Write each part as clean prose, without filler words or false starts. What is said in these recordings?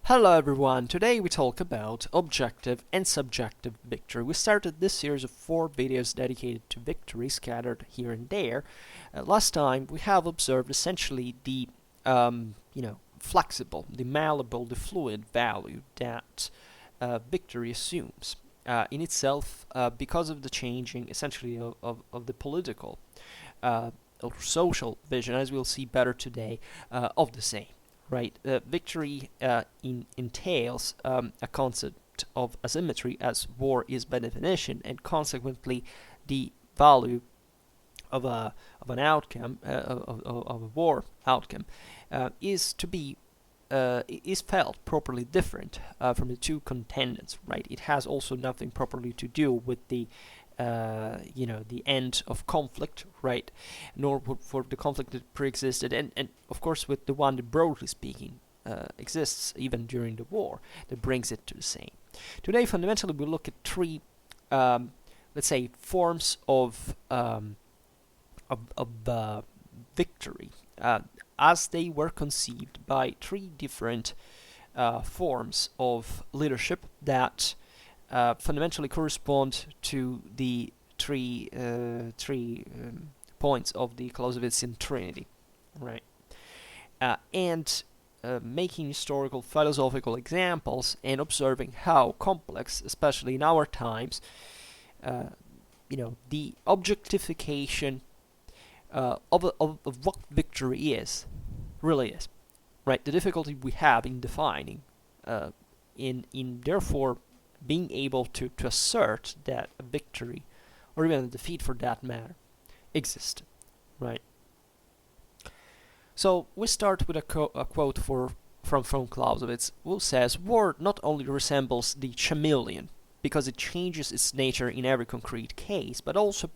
Hello everyone, today we talk about objective and subjective victory. We started this series of 4 videos dedicated to victory scattered here and there. Last time we have observed essentially the flexible, the malleable, the fluid value that victory assumes in itself because of the changing essentially of the political or social vision, as we'll see better today, of the same. Right, victory entails a concept of asymmetry, as war is by definition, and consequently, the value of an outcome of a war outcome is to be is felt properly different from the two contendants. Right, it has also nothing properly to do with the the end of conflict, right? Nor for the conflict that pre-existed, and of course with the one that broadly speaking exists even during the war, that brings it to the same. Today, fundamentally, we look at three, let's say, forms of victory as they were conceived by three different forms of leadership that fundamentally correspond to the three points of the Clausewitzian Trinity, right? And making historical philosophical examples and observing how complex, especially in our times, the objectification of what victory really is, right? The difficulty we have in defining, in therefore being able to assert that a victory, or even a defeat for that matter, exists, right? So we start with a quote from Clausewitz, who says, "War not only resembles the chameleon, because it changes its nature in every concrete case, but also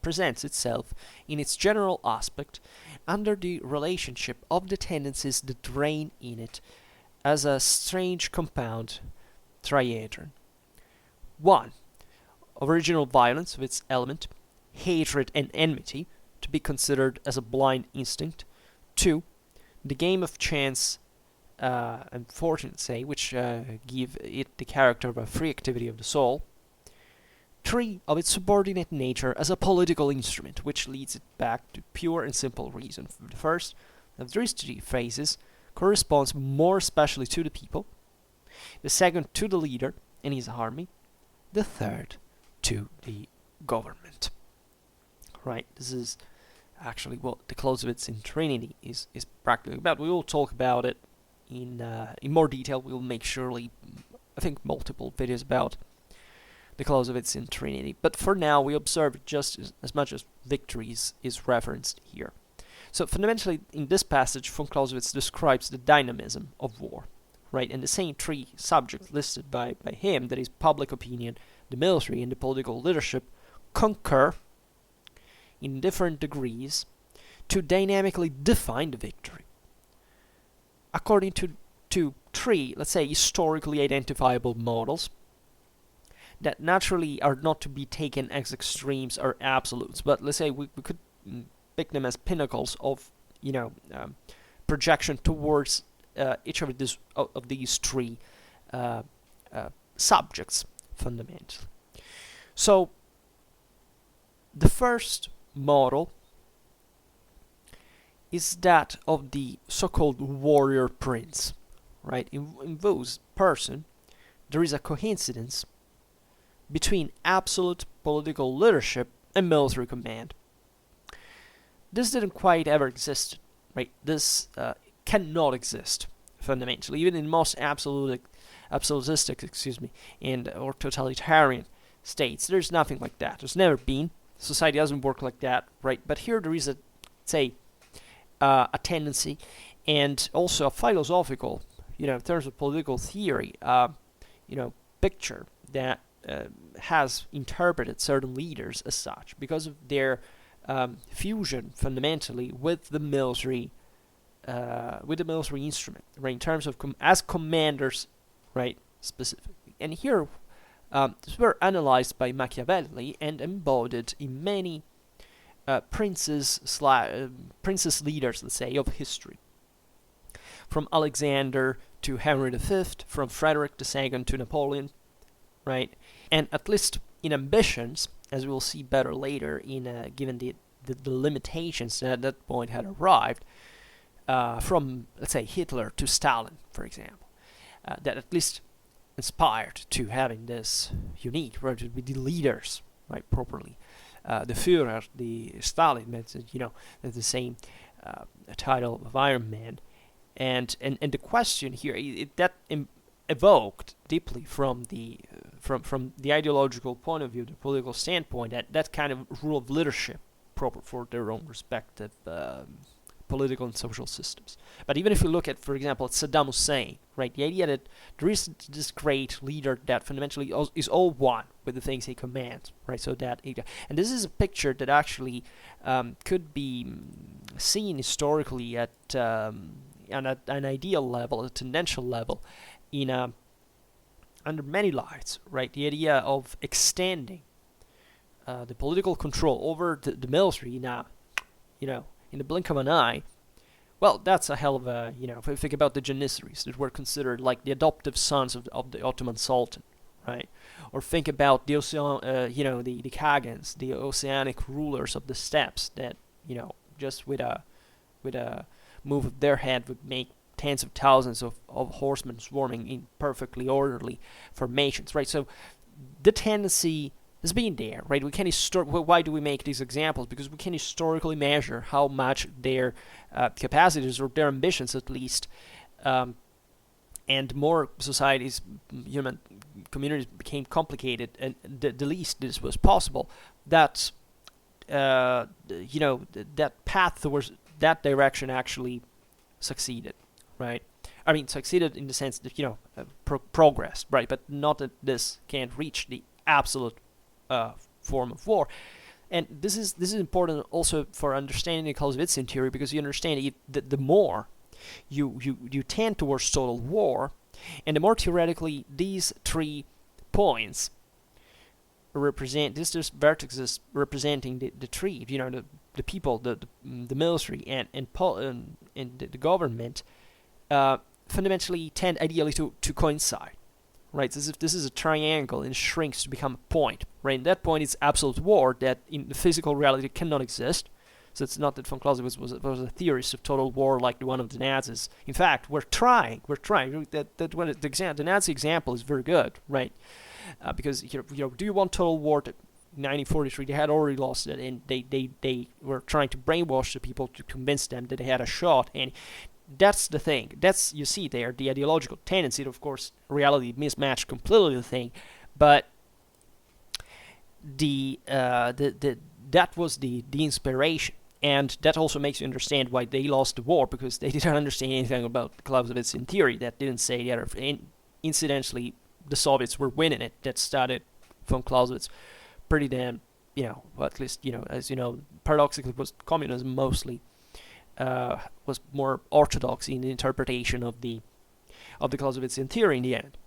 presents itself in its general aspect under the relationship of the tendencies that reign in it as a strange compound triadron. 1. Original violence with its element, hatred and enmity, to be considered as a blind instinct. 2. The game of chance and fortune, say, which give it the character of a free activity of the soul. 3. Of its subordinate nature as a political instrument, which leads it back to pure and simple reason. The first of these three phases corresponds more especially to the people, the second to the leader and his army, the third to the government." Right, this is actually what the Clausewitzian Trinity is practically about. We will talk about it in more detail. We will make surely, I think, multiple videos about the Clausewitzian Trinity. But for now, we observe just as much as victory is referenced here. So fundamentally, in this passage, von Clausewitz describes the dynamism of war. Right, and the same three subjects listed by him, that is public opinion, the military, and the political leadership, concur in different degrees to dynamically define the victory according to three, let's say, historically identifiable models that naturally are not to be taken as extremes or absolutes, but let's say we could pick them as pinnacles of projection towards each of these three subjects, fundamentally. So, the first model is that of the so-called warrior prince, right? In whose person there is a coincidence between absolute political leadership and military command. This didn't quite ever exist, right? This cannot exist fundamentally, even in most absolutistic, and or totalitarian states. There's nothing like that. There's never been. Society doesn't work like that, right? But here there is a tendency, and also a philosophical, in terms of political theory, picture that has interpreted certain leaders as such because of their fusion fundamentally with the military instrument, right? In terms of as commanders, right, specifically. And here, these were analyzed by Machiavelli and embodied in many princess leaders, let's say, of history. from Alexander to Henry V, from Frederick II to Napoleon, right? And at least in ambitions, as we'll see better later, in given the limitations that at that point had arrived, from, let's say, Hitler to Stalin, for example, that at least inspired to having this unique, right, to be the leaders, right, properly. The Führer, the Stalin, that's the same title of Iron Man. And the question here, evoked deeply from the ideological point of view, the political standpoint, that kind of rule of leadership proper for their own respective political and social systems. But even if you look at, for example, at Saddam Hussein, right, the idea that there is this great leader that fundamentally is all one with the things he commands, right? So that, and this is a picture that actually could be seen historically at an ideal level, a tendential level, under many lights, right? The idea of extending the political control over the military now, in the blink of an eye. Well, that's a hell of a, if you think about the Janissaries that were considered like the adoptive sons of the Ottoman Sultan, right? Or think about the the Khagans, the oceanic rulers of the steppes that, just with a move of their head would make tens of thousands of horsemen swarming in perfectly orderly formations, right? So the tendency has been there, right? We can why do we make these examples? Because we can historically measure how much their capacities, or their ambitions at least, and more societies, human communities became complicated, and the least this was possible, that that path towards that direction actually succeeded, right? I mean, succeeded in the sense that progressed, right? But not that this can't reach the absolute form of war. And this is important also for understanding the Clausewitzian theory, because you understand that the more you tend towards total war, and the more theoretically these 3 points represent, these vertices representing the 3, the people, the military, and the government, fundamentally tend ideally to coincide. Right, so this is a triangle, and it shrinks to become a point. Right, and that point is absolute war that in the physical reality cannot exist. So it's not that von Clausewitz was a theorist of total war like the one of the Nazis. In fact, we're trying. The Nazi example is very good, right? Because do you want total war? 1943, they had already lost it, and they were trying to brainwash the people to convince them that they had a shot. And that's the thing. That's, you see there, the ideological tendency. Of course, reality mismatched completely the thing, but that was the inspiration, and that also makes you understand why they lost the war, because they didn't understand anything about Clausewitzian theory. That didn't say the other. Incidentally, the Soviets were winning it. That started von Clausewitz pretty damn, at least, as paradoxically, was communism mostly. Was more orthodox in the interpretation of the Clausewitzian theory in the end.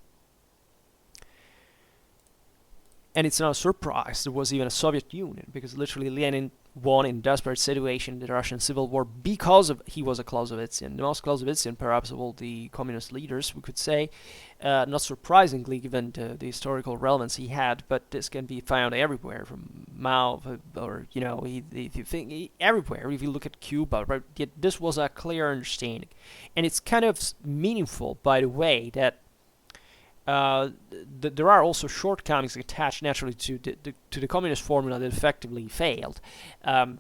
And it's not a surprise there was even a Soviet Union, because literally Lenin won in a desperate situation in the Russian Civil War because he was a Clausewitzian, the most Clausewitzian perhaps of all the communist leaders, we could say. Not surprisingly, given the historical relevance he had, but this can be found everywhere, from Mao, or if you think everywhere. If you look at Cuba, right, this was a clear understanding, and it's kind of meaningful, by the way, that there are also shortcomings attached naturally to the communist formula that effectively failed. At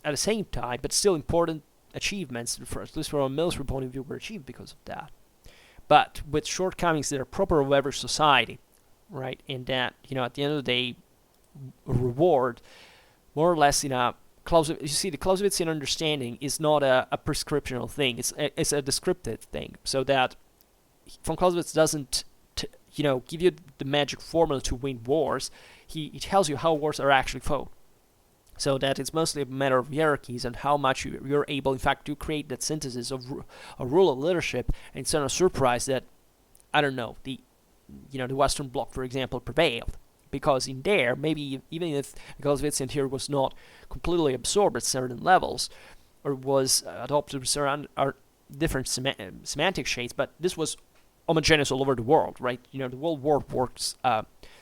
the same time, but still important achievements, at least from a military point of view, were achieved because of that. But with shortcomings that are proper of every society, right? And that, at the end of the day, reward more or less you see, the Clausewitzian understanding is not a prescriptional thing. It's a descriptive thing, so that von Clausewitz doesn't, give you the magic formula to win wars. He tells you how wars are actually fought. So that it's mostly a matter of hierarchies and how much you're able, in fact, to create that synthesis of a rule of leadership. And it's not a surprise that, the Western Bloc, for example, prevailed. Because in there, maybe even if the Clausewitzian theory was not completely absorbed at certain levels, or was adopted different semantic shades, but this was homogeneous all over the world, right? The whole world works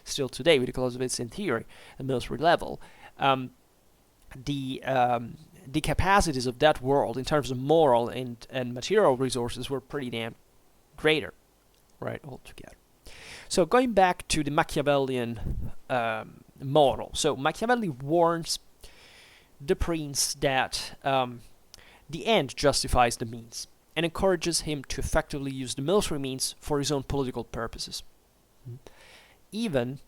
still today with the Clausewitz in theory at military level. The capacities of that world in terms of moral and material resources were pretty damn greater, right, altogether. So going back to the Machiavellian model. So Machiavelli warns the prince that the end justifies the means, and encourages him to effectively use the military means for his own political purposes. Even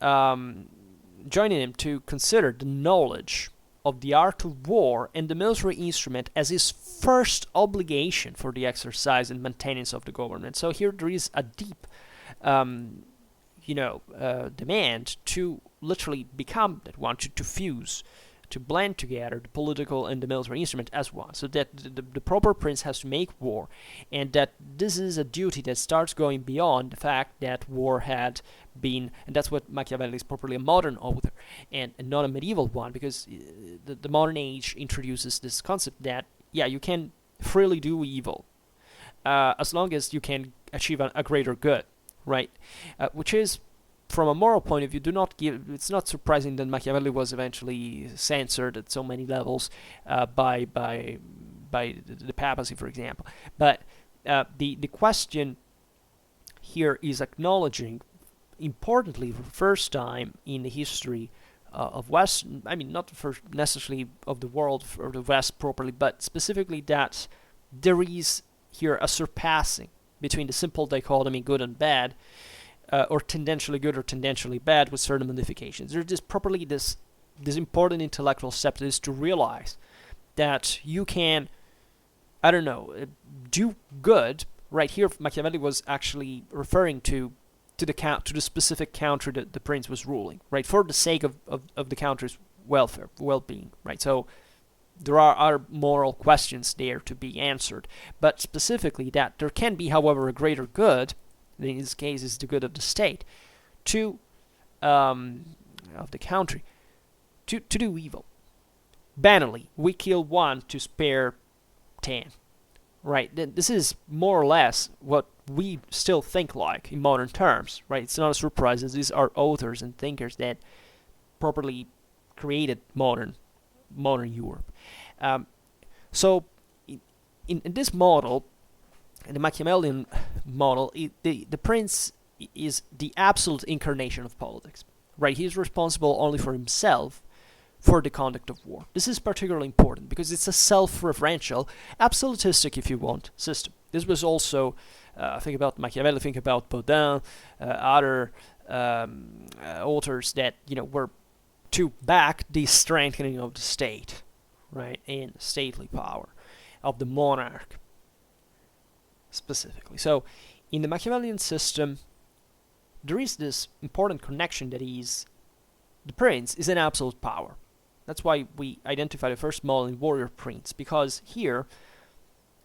joining him to consider the knowledge of the art of war and the military instrument as his first obligation for the exercise and maintenance of the government. So here there is a deep demand to literally become that one, to fuse, to blend together the political and the military instrument as one, so that the proper prince has to make war, and that this is a duty that starts going beyond the fact that war had been, and that's what Machiavelli is properly a modern author and not a medieval one, because the modern age introduces this concept that, yeah, you can freely do evil as long as you can achieve a greater good, right? Which is, from a moral point of view, it's not surprising that Machiavelli was eventually censored at so many levels by the papacy, for example. But the question here is acknowledging, importantly, for the first time in the history of West, I mean, not for necessarily of the world or the West properly, but specifically that there is here a surpassing between the simple dichotomy good and bad, or tendentially good or tendentially bad, with certain modifications. There's this important intellectual step that is to realize that you can, do good. Right here, Machiavelli was actually referring to the specific country that the prince was ruling, right, for the sake of the country's welfare, well-being, right. So there are moral questions there to be answered, but specifically that there can be, however, a greater good. In this case, is the good of the state, of the country, to do evil. Banally, we kill one to spare 10, right? This is more or less what we still think like in modern terms, right? It's not a surprise, as these are authors and thinkers that properly created modern Europe. So in this model, in the Machiavellian model, the prince is the absolute incarnation of politics, right? He is responsible only for himself for the conduct of war. This is particularly important because it's a self-referential, absolutistic, if you want, system. This was also, think about Machiavelli, think about Baudin, other authors that were to back the strengthening of the state, right, and stately power of the monarch specifically. So, in the Machiavellian system, there is this important connection that is, the prince is an absolute power. That's why we identify the first model in warrior prince, because here,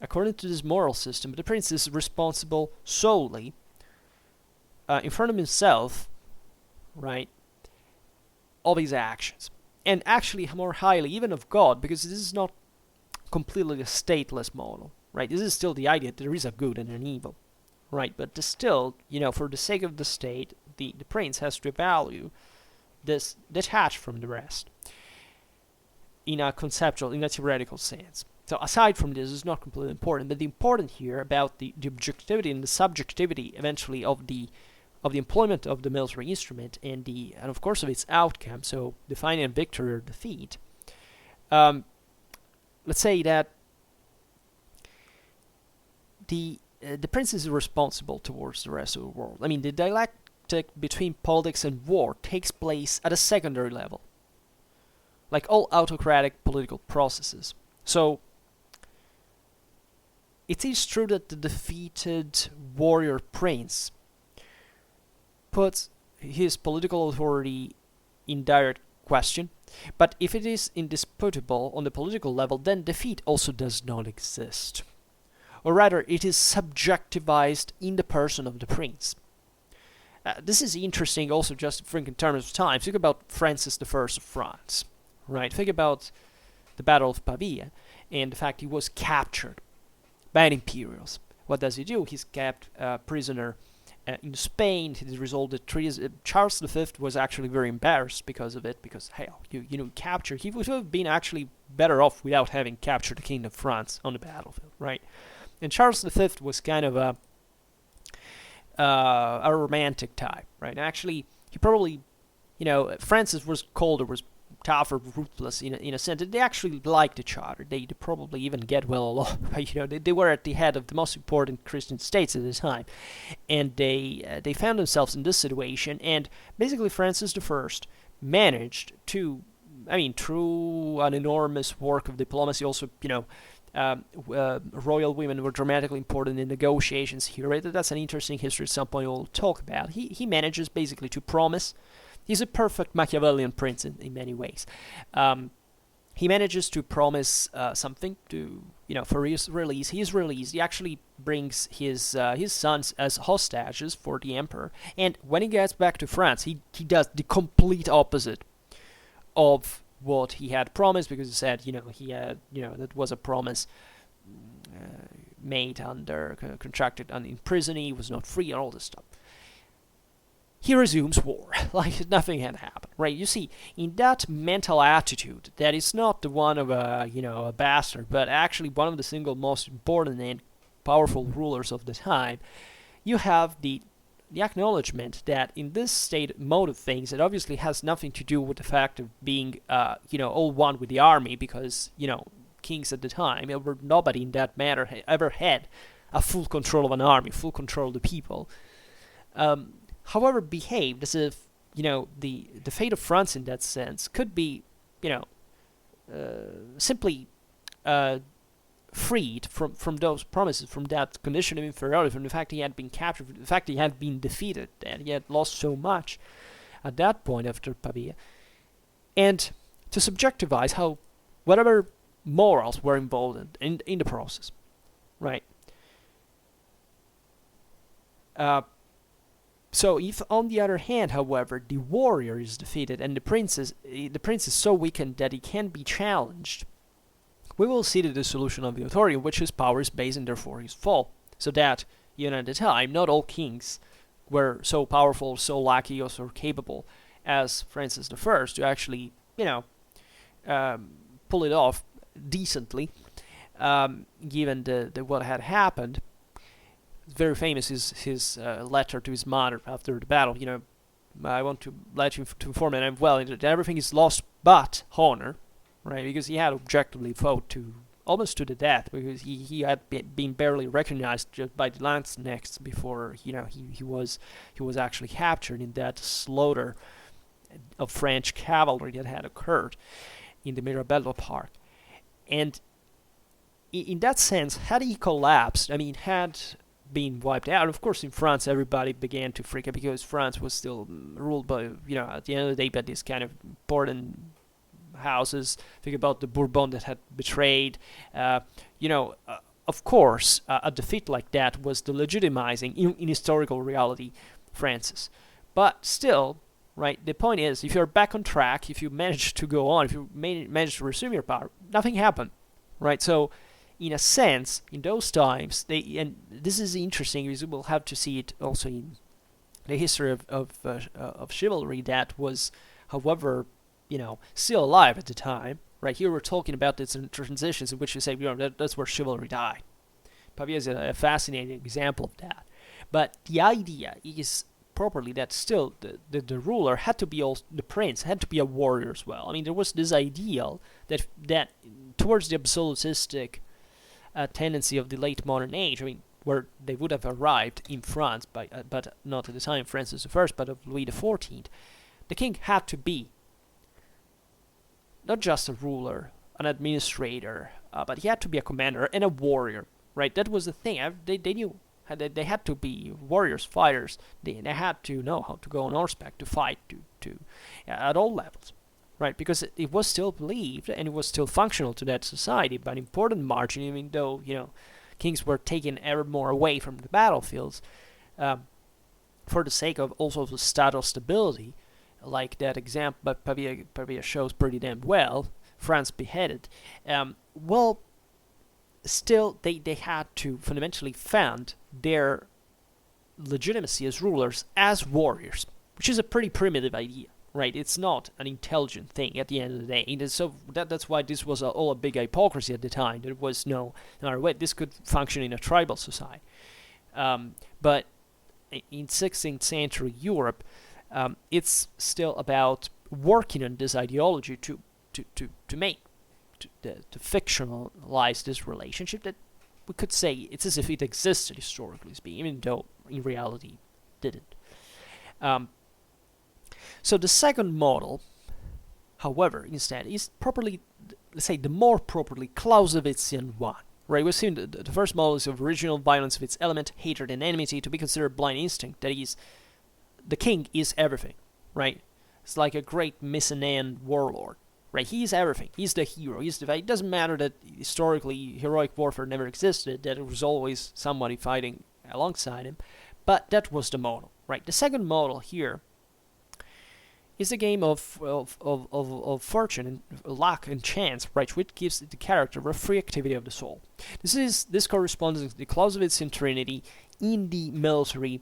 according to this moral system, the prince is responsible solely in front of himself, right, of his actions. And actually more highly even of God, because this is not completely a stateless model, right? This is still the idea that there is a good and an evil, right? But still, for the sake of the state, the prince has to value this detached from the rest in a conceptual, in a theoretical sense. So aside from this, it's not completely important, but the important here about the objectivity and the subjectivity eventually of the employment of the military instrument and of course of its outcome, so defining victory or defeat. Let's say that the prince is responsible towards the rest of the world. I mean, the dialectic between politics and war takes place at a secondary level, like all autocratic political processes. So it is true that the defeated warrior prince puts his political authority in direct question, but if it is indisputable on the political level, then defeat also does not exist. Or rather, it is subjectivized in the person of the prince. This is interesting also just to think in terms of time. Think about Francis I of France, right? Think about the Battle of Pavia and the fact he was captured by the Imperials. What does he do? He's kept prisoner in Spain. He resolved the treaties. Charles V was actually very embarrassed because of it, because hell, capture. He would have been actually better off without having captured the Kingdom of France on the battlefield, right? And Charles V was kind of a romantic type, right? Actually, he probably, Francis was colder, was tougher, ruthless in a sense. They actually liked each other. They probably even get well along. They were at the head of the most important Christian states at the time, and they found themselves in this situation. And basically, Francis I managed to, through an enormous work of diplomacy, also, royal women were dramatically important in negotiations here. Right? That's an interesting history at some point we'll talk about. He manages basically to promise. He's a perfect Machiavellian prince in many ways. He manages to promise something to, for his release. He's released. He actually brings his sons as hostages for the emperor. And when he gets back to France, he does the complete opposite of what he had promised, because he said, he had, that was a promise made under, contracted in prison. He was not free and all this stuff. He resumes war, like nothing had happened, right? You see, in that mental attitude, that is not the one of a bastard, but actually one of the single most important and powerful rulers of the time, you have the acknowledgement that in this mode of things, it obviously has nothing to do with the fact of being, all one with the army, because, kings at the time, nobody in that matter ever had a full control of an army, full control of the people. However, behaved as if, the fate of France in that sense could be, simply freed from those promises, from that condition of inferiority, from the fact he had been captured, from the fact he had been defeated, and he had lost so much at that point after Pavia, and to subjectivize how whatever morals were involved in the process, right? So if, on the other hand, however, the warrior is defeated and the prince is so weakened that he can't be challenged, we will see the dissolution of the authority in which his power is based, and therefore his fall. So that, at the time, not all kings were so powerful, so lucky, or so capable as Francis I to actually, pull it off decently, given the what had happened. Very famous is his letter to his mother after the battle. I want to let you to inform that that everything is lost but honor, right? Because he had objectively fought to almost to the death, because he had been barely recognized just by the Landsknechts before he was actually captured in that slaughter of French cavalry that had occurred in the Mirabello Park. And in that sense, had he collapsed, had been wiped out. Of course, in France, everybody began to freak out, because France was still ruled by, at the end of the day, by these kind of important houses. Think about the Bourbon that had betrayed. Of course, a defeat like that was delegitimizing, in historical reality, Francis. But still, right, the point is, if you're back on track, if you manage to go on, if you manage to resume your power, nothing happened, right? So, in a sense, in those times, and this is interesting because we'll have to see it also in the history of chivalry that was, however, still alive at the time. Right here, we're talking about this transitions in which you say, that's where chivalry died. Pavia is a fascinating example of that. But the idea is properly that still the ruler had to be the prince had to be a warrior as well. There was this ideal that towards the absolutistic tendency of the late modern age, where they would have arrived in France, but not at the time Francis I, but of Louis XIV, the king had to be not just a ruler, an administrator, but he had to be a commander and a warrior, right? That was the thing. They knew they had to be warriors, fighters. They had to know how to go on horseback, to fight, to at all levels. Right, because it was still believed and it was still functional to that society by an important margin, even though, kings were taken ever more away from the battlefields for the sake of also the status stability, like that example but Pavia shows pretty damn well, France beheaded. still they had to fundamentally found their legitimacy as rulers as warriors, which is a pretty primitive idea, right? It's not an intelligent thing at the end of the day. And so that's why this was all a big hypocrisy at the time. There was no other way. This could function in a tribal society. But in 16th century Europe, it's still about working on this ideology to make to fictionalize this relationship that we could say it's as if it existed historically speaking, even though in reality it didn't. So the second model, however, instead is properly, let's say, the more properly Clausewitzian one. Right, we've seen the first model is of original violence of its element, hatred and enmity, to be considered blind instinct. That is, the king is everything, right? It's like a great Mycenaean warlord, right? He's everything. He's the hero. It doesn't matter that historically heroic warfare never existed, that it was always somebody fighting alongside him, but that was the model, right? The second model here is a game of fortune and luck and chance, right, which gives the character a free activity of the soul. This corresponds to the Clausewitzian trinity in the military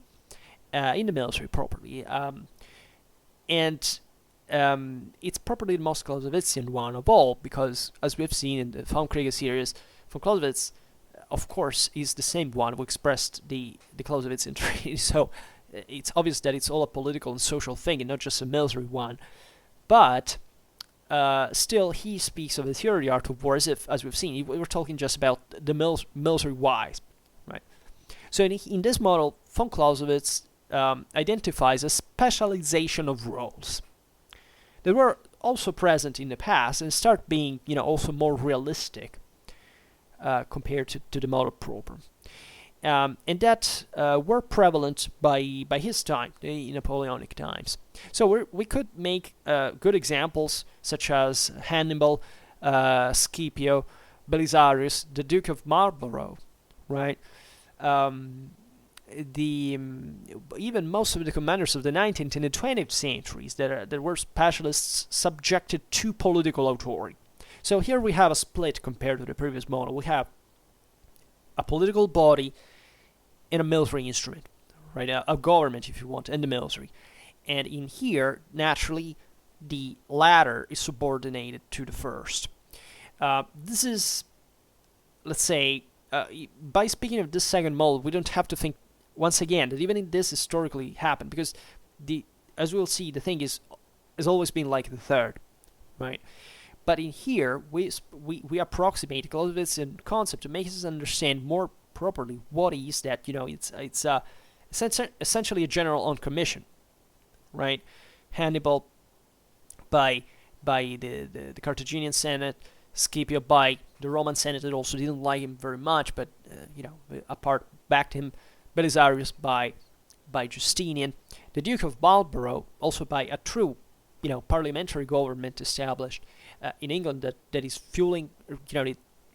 properly, and it's probably the most Clausewitzian one of all, because as we've seen in the von Kriege series, von Clausewitz, of course, is the same one who expressed the Clausewitzian trinity. So it's obvious that it's all a political and social thing and not just a military one. But still, he speaks of the theory of the art of war as if, as we've seen, we were talking just about the military wise, right? So in this model, von Clausewitz identifies a specialization of roles that were also present in the past and start being, also more realistic compared to the model proper. And that were prevalent by his time, the Napoleonic times. So we could make good examples such as Hannibal, Scipio, Belisarius, the Duke of Marlborough, right? Even most of the commanders of the 19th and the 20th centuries that were specialists subjected to political authority. So here we have a split compared to the previous model. We have a political body and a military instrument, right? A government, if you want, and the military. And in here, naturally, the latter is subordinated to the first. This is, let's say, by speaking of this second model, we don't have to think, once again, that even in this historically happened, because as we'll see, the thing has always been like the third, right? But in here, we approximate the Clausewitzian concept to make us understand more properly what is that. It's essentially a general on commission, right? Hannibal by the Carthaginian Senate, Scipio by the Roman Senate that also didn't like him very much, but apart backed him. Belisarius by Justinian, the Duke of Marlborough also by a true parliamentary government established in England that is fueling,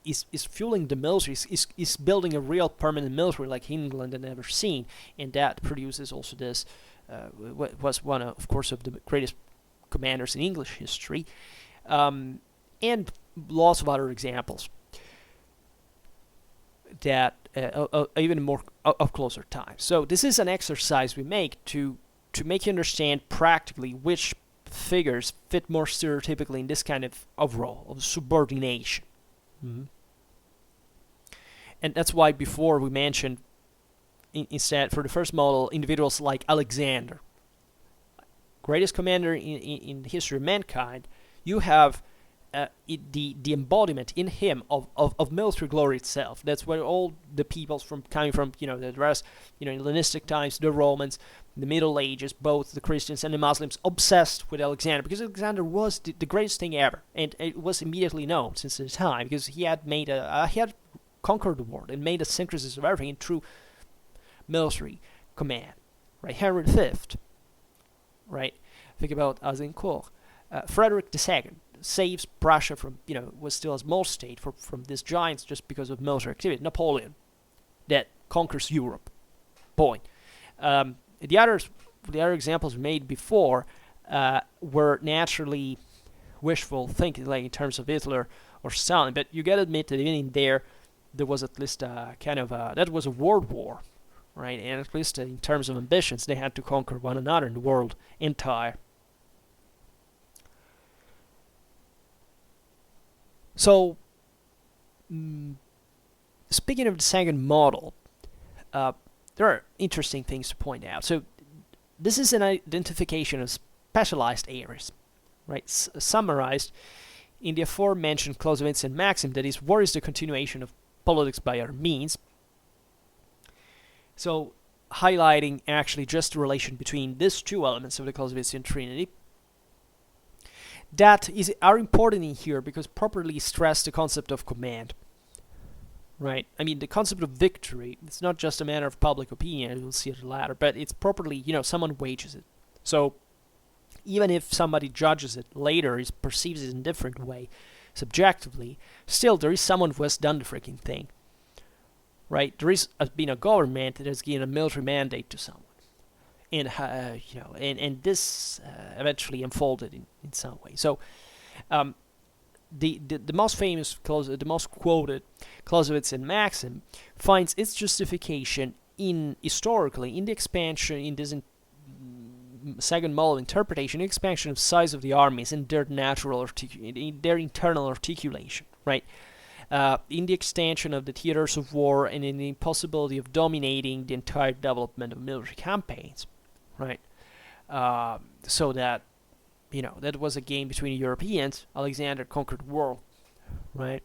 is fueling the military, is building a real permanent military like England had never seen, and that produces also this, was one of course of the greatest commanders in English history, and lots of other examples that even more of closer time. So this is an exercise we make to make you understand practically which figures fit more stereotypically in this kind of role of subordination. Mm-hmm. And that's why before we mentioned instead for the first model individuals like Alexander, greatest commander in the history of mankind. You have the embodiment in him of military glory itself. That's where all the peoples coming from, the rest, in Hellenistic times, the Romans, the Middle Ages, both the Christians and the Muslims, obsessed with Alexander, because Alexander was the greatest thing ever, and it was immediately known since the time, because he had conquered the world and made a synthesis of everything in true military command. Right, Henry V, right? Think about Azincourt, Frederick II. Saves Prussia from, was still a small state from these giants just because of military activity. Napoleon, that conquers Europe. Point. The other examples made before were naturally wishful thinking, like in terms of Hitler or Stalin. But you gotta admit that even in there, there was at least a kind of that was a world war, right? And at least in terms of ambitions, they had to conquer one another in the world entire. So, mm, speaking of the second model, there are interesting things to point out. So, this is an identification of specialized areas, right? Summarized in the aforementioned Clausewitzian maxim, that is, war is the continuation of politics by other means. So, highlighting actually just the relation between these two elements of the Clausewitzian trinity, that are important in here because properly stress the concept of command, right? I mean, the concept of victory, it's not just a matter of public opinion, as we'll see at the latter, but it's properly, someone wages it. So, even if somebody judges it later, is perceives it in a different way, subjectively, still there is someone who has done the freaking thing, right? There is been a government that has given a military mandate to someone, and and this eventually unfolded in some way. So, the most famous, the most quoted Clausewitzian maxim finds its justification historically in the expansion in this second model interpretation, the expansion of size of the armies and their their internal articulation, right? In the extension of the theaters of war and in the impossibility of dominating the entire development of military campaigns, right? So that, that was a game between Europeans. Alexander conquered the world, right?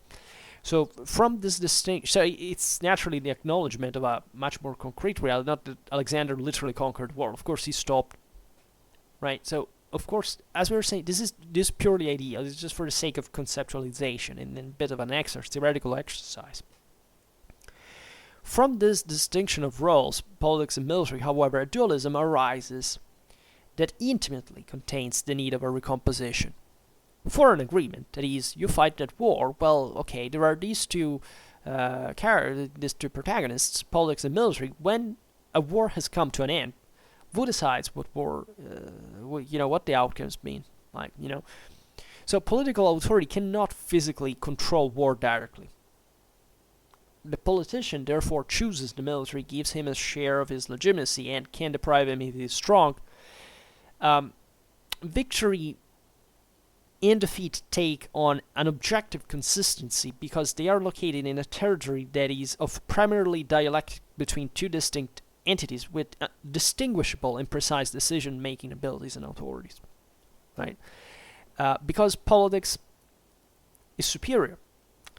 So from this distinction, so it's naturally the acknowledgement of a much more concrete reality, not that Alexander literally conquered the world. Of course, he stopped, right? So, of course, as we were saying, this is purely ideal. It's just for the sake of conceptualization and a bit of an theoretical exercise. From this distinction of roles, politics and military, however, a dualism arises that intimately contains the need of a recomposition. For an agreement, that is, you fight that war, well, okay, there are these two these two protagonists, politics and military. When a war has come to an end, who decides what war, what the outcomes mean? So political authority cannot physically control war directly. The politician therefore chooses the military, gives him a share of his legitimacy, and can deprive him if he is strong. Victory and defeat take on an objective consistency because they are located in a territory that is of primarily dialectic between two distinct entities with distinguishable and precise decision-making abilities and authorities, right? Because politics is superior.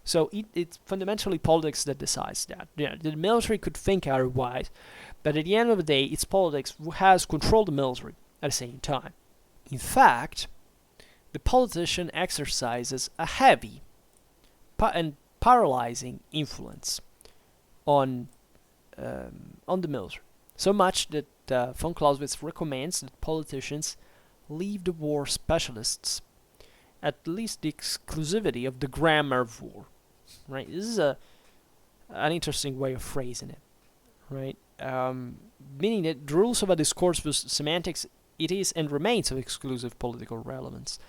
So it's fundamentally politics that decides that. The military could think otherwise, but at the end of the day, it's politics who has controlled the military at the same time. In fact, the politician exercises a heavy and paralyzing influence on the military. So much that von Clausewitz recommends that politicians leave the war specialists at least the exclusivity of the grammar of war. Right? This is an interesting way of phrasing it. Right? Meaning that the rules of a discourse with semantics, it is and remains of exclusive political relevance.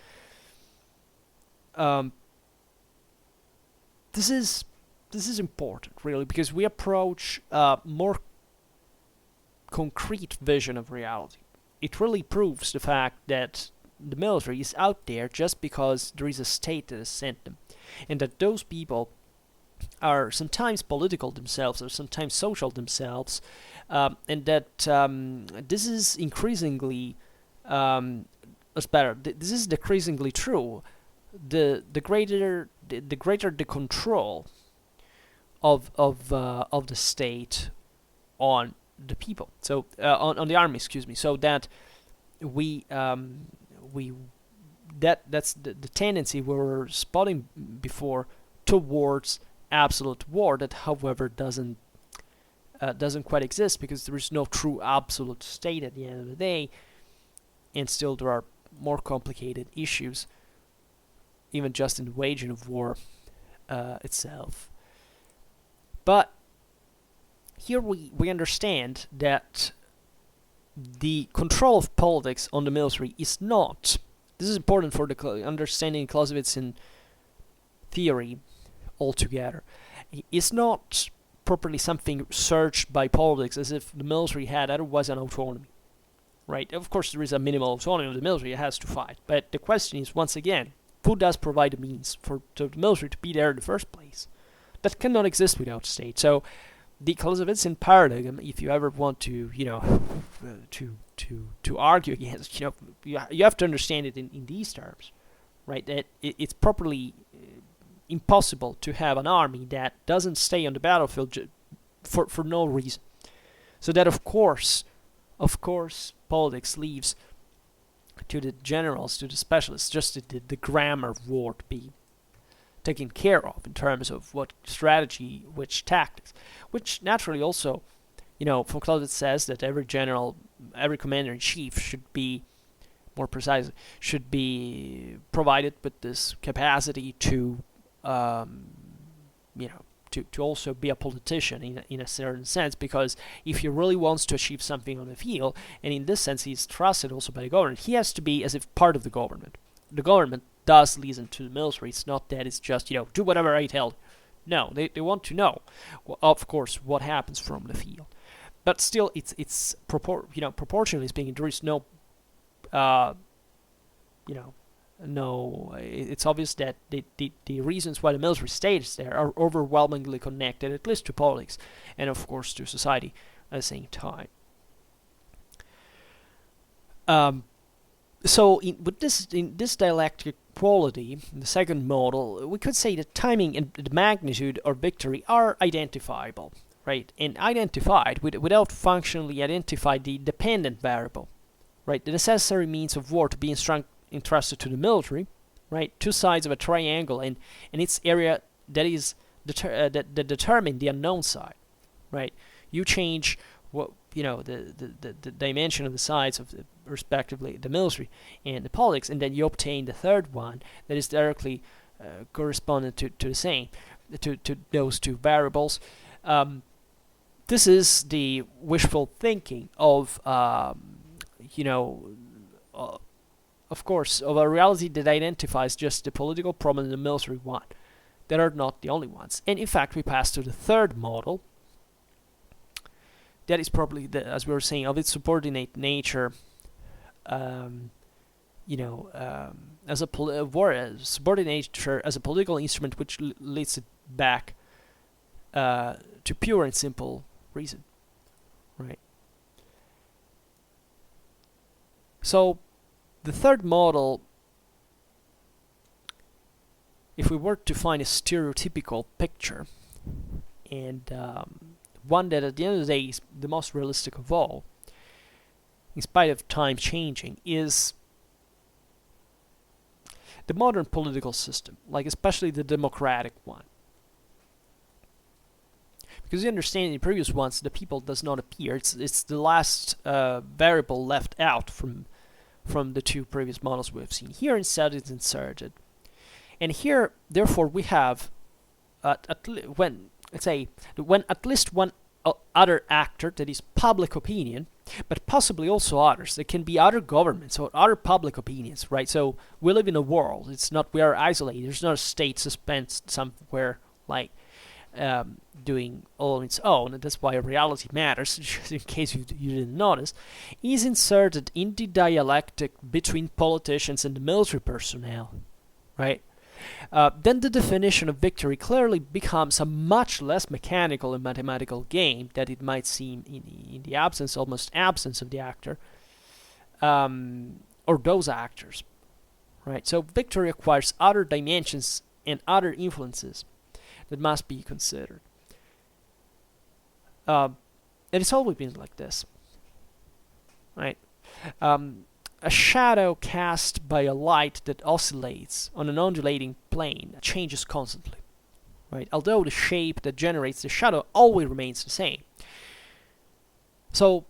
This is important, really, because we approach a more concrete vision of reality. It really proves the fact that the military is out there just because there is a state that has sent them, and that those people are sometimes political themselves or sometimes social themselves, and that this is increasingly this is decreasingly true. The greater the control of the state on the people, so on the army, so that that's the tendency we were spotting before towards absolute war, that however doesn't quite exist because there is no true absolute state at the end of the day, and still there are more complicated issues even just in the waging of war itself. But here we understand that the control of politics on the military is not, this is important for the understanding Clausewitzian theory altogether, is not properly something searched by politics as if the military had otherwise an autonomy. Right? Of course, there is a minimal autonomy of the military; it has to fight. But the question is, once again, who does provide the means for the military to be there in the first place? That cannot exist without the state. So, the Clausewitzian paradigm, if you ever want to, to argue against, you have to understand it in these terms, right? That it's properly impossible to have an army that doesn't stay on the battlefield for no reason. So that of course, politics leaves to the generals, to the specialists, just the grammar of war to be taken care of in terms of what strategy, which tactics, which naturally also, von Clausewitz says that every general, every commander-in-chief should be, more precisely, should be provided with this capacity to, to also be a politician in a certain sense, because if he really wants to achieve something on the field, and in this sense he's trusted also by the government, he has to be as if part of the government. The government does listen to the military. It's not that it's just, do whatever I tell you. No, they want to know, of course, what happens from the field. But still, it's proportionally speaking, there is no, it's obvious that the reasons why the military stays there are overwhelmingly connected, at least to politics, and of course to society at the same time. So in this dialectic quality, the second model, we could say that timing and the magnitude of victory are identifiable, right? And identified without functionally identify the dependent variable, right? The necessary means of war to be entrusted to the military, right? Two sides of a triangle, and its area that is that determine the unknown side, right? You change what the dimension of the sides of respectively the military and the politics, and then you obtain the third one that is directly correspondent to the same, to those two variables. This is the wishful thinking of of course, of a reality that identifies just the political problem and the military one. That are not the only ones. And in fact, we pass to the third model. That is probably, as we were saying, of its subordinate nature, as a subordinate nature as a political instrument, which leads it back to pure and simple reason, right? So, the third model, if we were to find a stereotypical picture, and one that at the end of the day is the most realistic of all, in spite of time changing, is the modern political system, like especially the democratic one. Because you understand in the previous ones, the people does not appear. It's the last variable left out from the two previous models we have seen. Here instead it's inserted. And here, therefore, we have when at least one other actor, that is public opinion, but possibly also others. There can be other governments or other public opinions, right? So we live in a world. It's not, we are isolated. There's not a state suspended somewhere like doing all on its own, and that's why reality matters, just in case you didn't notice, is inserted in the dialectic between politicians and the military personnel, right? Then the definition of victory clearly becomes a much less mechanical and mathematical game that it might seem in the almost absence of the actor, or those actors, right? So victory acquires other dimensions and other influences that must be considered. And it's always been like this, right? A shadow cast by a light that oscillates on an undulating plane changes constantly, right? Although the shape that generates the shadow always remains the same. So,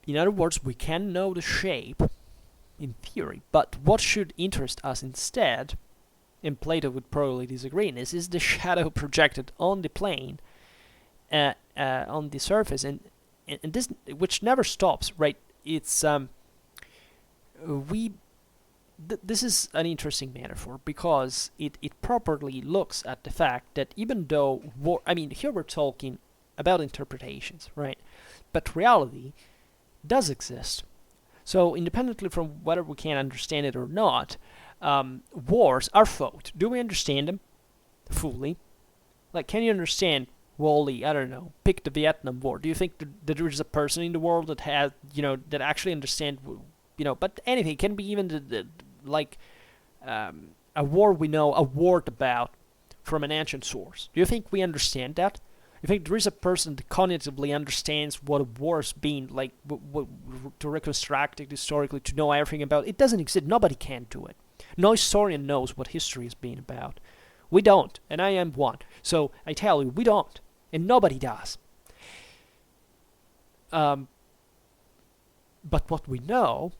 in other words, we can know the shape in theory, but what should interest us instead, and Plato would probably disagree in this, is the shadow projected on the plane, on the surface, and this, which never stops, right? It's we this is an interesting metaphor because it properly looks at the fact that even though war, I mean, here we're talking about interpretations, right? But reality does exist. So independently from whether we can understand it or not, wars are fought. Do we understand them fully? Like, can you understand Wally? I don't know. Pick the Vietnam War. Do you think that there is a person in the world that has, that actually understand, But anyway, it can be even like a war we know a word about from an ancient source. Do you think we understand that? You think there is a person that cognitively understands what a war's been like, to reconstruct it historically, to know everything about it? It doesn't exist. Nobody can do it. No historian knows what history has been about. We don't, and I am one. So I tell you, we don't, and nobody does. But what we know,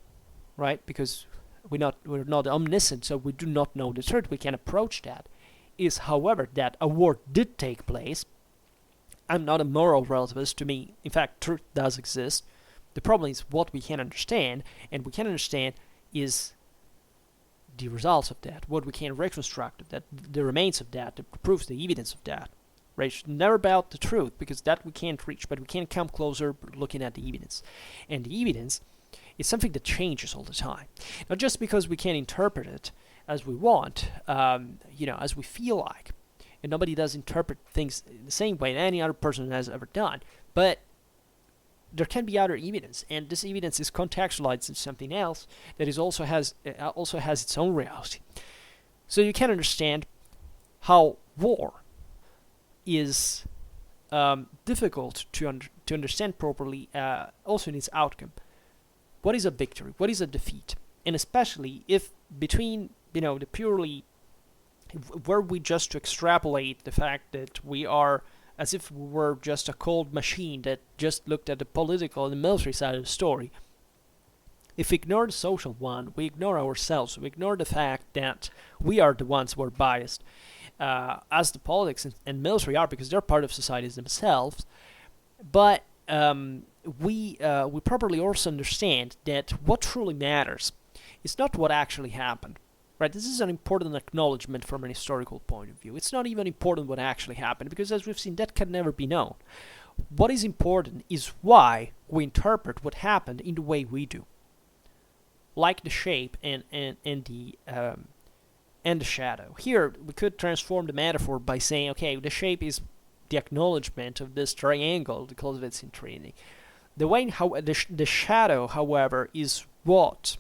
right? Because we're not omniscient, so we do not know the truth. We can approach that. Is, however, that a war did take place. I'm not a moral relativist. To me, in fact, truth does exist. The problem is what we can understand, and we can understand is the results of that, what we can reconstruct of that, the remains of that, the proofs, the evidence of that. Right? It's never about the truth, because that we can't reach, but we can come closer looking at the evidence. And the evidence is something that changes all the time. Not just because we can interpret it as we want, as we feel like. And nobody does interpret things the same way that any other person has ever done. But there can be other evidence, and this evidence is contextualized in something else that is also has its own reality. So you can understand how war is difficult to understand properly, also in its outcome. What is a victory? What is a defeat? And especially if between the purely, were we just to extrapolate the fact that we are as if we were just a cold machine that just looked at the political and the military side of the story. If we ignore the social one, we ignore ourselves, we ignore the fact that we are the ones who are biased, as the politics and military are, because they're part of societies themselves. But we properly also understand that what truly matters is not what actually happened. Right, this is an important acknowledgement from an historical point of view. It's not even important what actually happened, because as we've seen, that can never be known. What is important is why we interpret what happened in the way we do. Like the shape and the shadow. Here, we could transform the metaphor by saying, okay, the shape is the acknowledgement of this triangle, the Clausewitzian trinity. The shadow, however, is what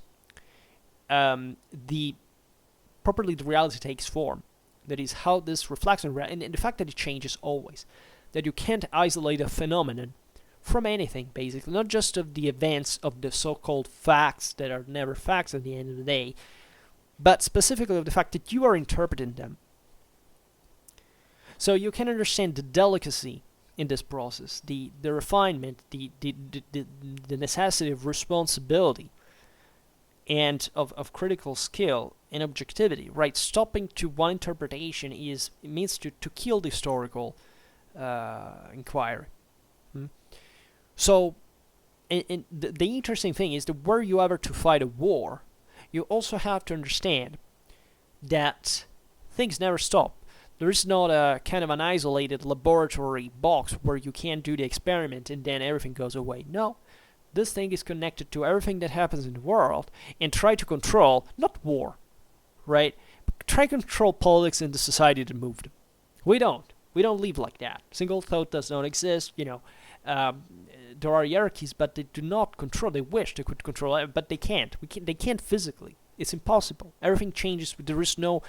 properly the reality takes form. That is how this reflects on reality, and the fact that it changes always. That you can't isolate a phenomenon from anything, basically. Not just of the events of the so-called facts that are never facts at the end of the day, but specifically of the fact that you are interpreting them. So you can understand the delicacy in this process, the refinement, the necessity of responsibility, and of critical skill and objectivity, right? Stopping to one interpretation means to kill the historical inquiry. So, and the interesting thing is that were you ever to fight a war, you also have to understand that things never stop. There is not a kind of an isolated laboratory box where you can do the experiment and then everything goes away. No. This thing is connected to everything that happens in the world, and try to control, not war, right? But try to control politics in the society that moved them. We don't live like that. Single thought does not exist. There are hierarchies, but they do not control. They wish they could control it, but they can't. They can't physically. It's impossible. Everything changes. There is no.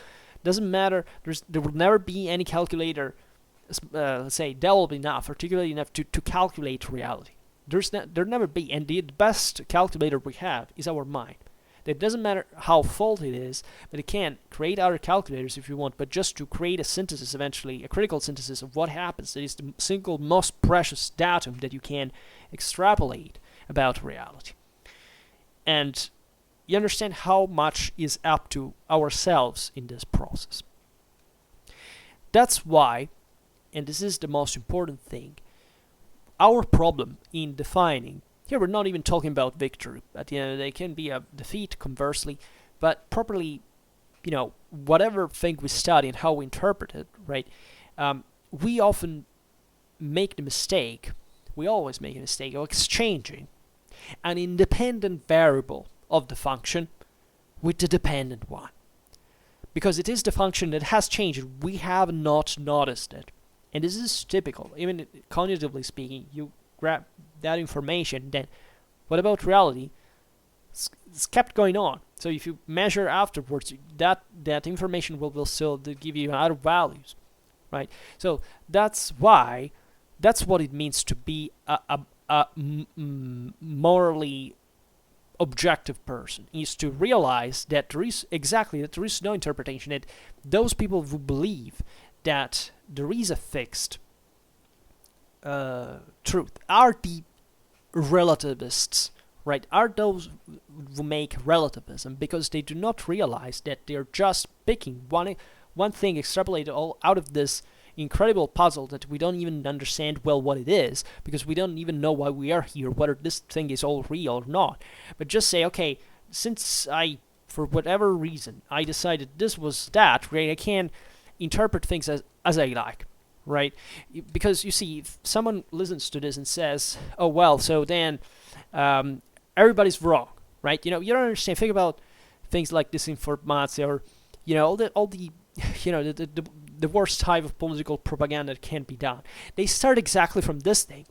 Doesn't matter. There will never be any calculator. Let's say that will be enough, articulate enough to calculate reality. There'll never be, and the best calculator we have is our mind. It doesn't matter how faulty it is, but it can create other calculators if you want, but just to create a synthesis, eventually, a critical synthesis of what happens, that is the single most precious datum that you can extrapolate about reality. And you understand how much is up to ourselves in this process. That's why, and this is the most important thing, our problem in defining, here we're not even talking about victory. At the end of the day, it can be a defeat, conversely. but properly, whatever thing we study and how we interpret it, right? We often make the mistake, we always make a mistake of exchanging an independent variable of the function with the dependent one. Because it is the function that has changed, we have not noticed it. And this is typical. Even cognitively speaking, you grab that information, then what about reality? It's kept going on. So if you measure afterwards, that information will still give you other values, right? So that's what it means to be a morally objective person, is to realize that there is no interpretation, that those people who believe that there is a fixed truth are the relativists, right? Are those who make relativism, because they do not realize that they're just picking one thing extrapolated all out of this incredible puzzle that we don't even understand well what it is, because we don't even know why we are here, whether this thing is all real or not. But just say, okay, since for whatever reason, I decided this was that, right? I can interpret things as I like, right? Because you see, if someone listens to this and says, oh well, so then everybody's wrong, right? You don't understand. Think about things like disinformation, or all the the worst type of political propaganda that can be done. They start exactly from this thing.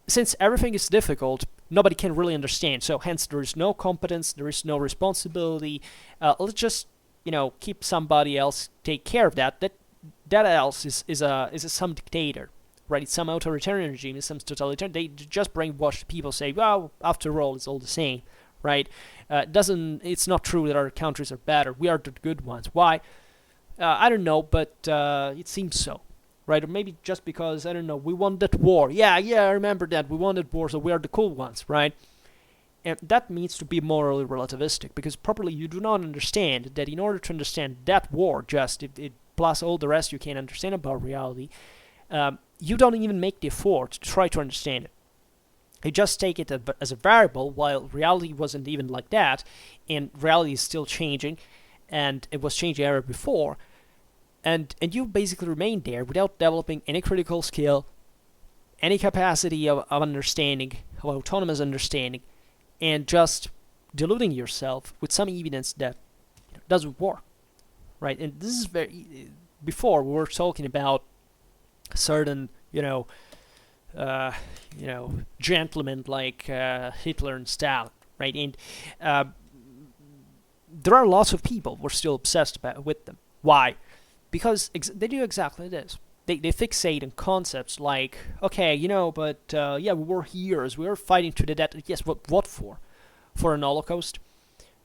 Since everything is difficult, nobody can really understand. So hence there is no competence, there is no responsibility. Let's just keep somebody else take care of that. That else is some dictator, right? It's some authoritarian regime, it's some totalitarian. They just brainwash people, say, well, after all, it's all the same, right? It's not true that our countries are better. We are the good ones. Why? I don't know, but it seems so, right? Or maybe just because, I don't know, we won that war. Yeah, I remember that. We won that war, so we are the cool ones, right? And that means to be morally relativistic, because properly you do not understand that in order to understand that war, just it plus all the rest you can understand about reality, you don't even make the effort to try to understand it. You just take it as a variable, while reality wasn't even like that, and reality is still changing, and it was changing ever before, and you basically remain there without developing any critical skill, any capacity of understanding, of autonomous understanding, and just deluding yourself with some evidence that doesn't work, right? And this is before we were talking about certain, gentlemen like Hitler and Stalin, right? And there are lots of people who are still obsessed with them. Why? Because they do exactly this. They fixate on concepts like, okay, but we were heroes, we were fighting to the death. Yes, what for? For an Holocaust?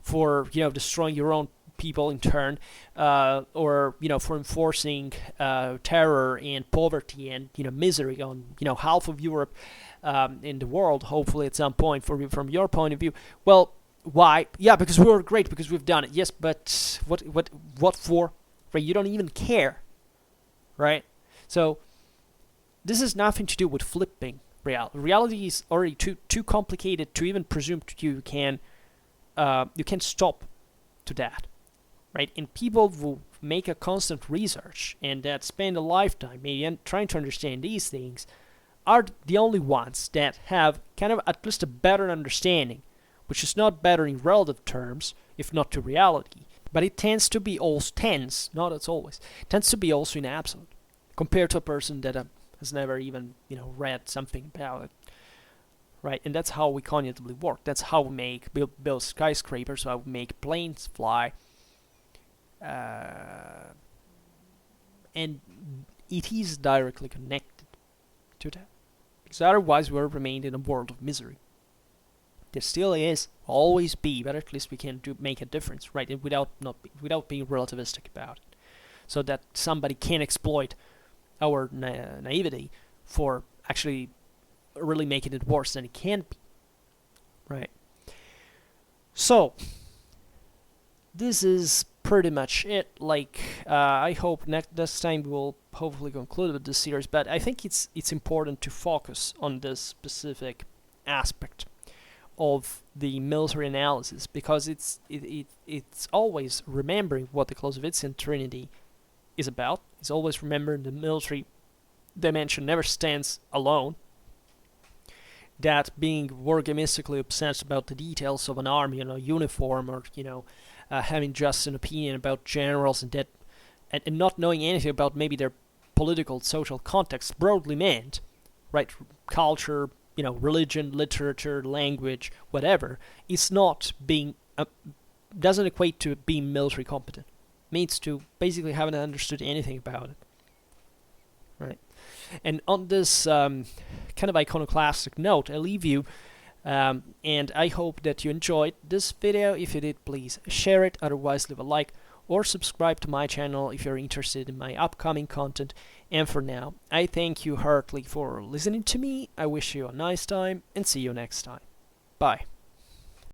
For destroying your own people in turn, or for enforcing terror and poverty and misery on half of Europe, in the world, hopefully at some point, from your point of view. Well, why? Yeah, because we were great, because we've done it. Yes, but what for? Right? You don't even care, right? So this has nothing to do with flipping reality. Reality is already too complicated to even presume you can stop to that, right? And people who make a constant research and that spend a lifetime maybe trying to understand these things are the only ones that have kind of at least a better understanding, which is not better in relative terms, if not to reality, but it tends to be tends to be also in absolute, compared to a person that has never even read something about it, right? And that's how we cognitively work. That's how we build skyscrapers, how we make planes fly, and it is directly connected to that, because otherwise we'll remain in a world of misery. There still is, always be, but at least we can make a difference, right? And without being relativistic about it, so that somebody can exploit our naivety for actually really making it worse than it can be, right? So this is pretty much it. I hope next time we'll hopefully conclude with this series, but I think it's important to focus on this specific aspect of the military analysis, because it's always remembering what the Clausewitzian Trinity is about. It's always remembering the military dimension never stands alone. That being wargamistically obsessed about the details of an army and a uniform, or having just an opinion about generals and not knowing anything about maybe their political, social context broadly meant, right? Culture, religion, literature, language, whatever, is not being doesn't equate to being military competent. It means to basically haven't understood anything about it, right? And on this kind of iconoclastic note, I leave you, and I hope that you enjoyed this video. If you did, please share it. Otherwise, leave a like or subscribe to my channel if you're interested in my upcoming content. And for now, I thank you heartily for listening to me. I wish you a nice time and see you next time. Bye.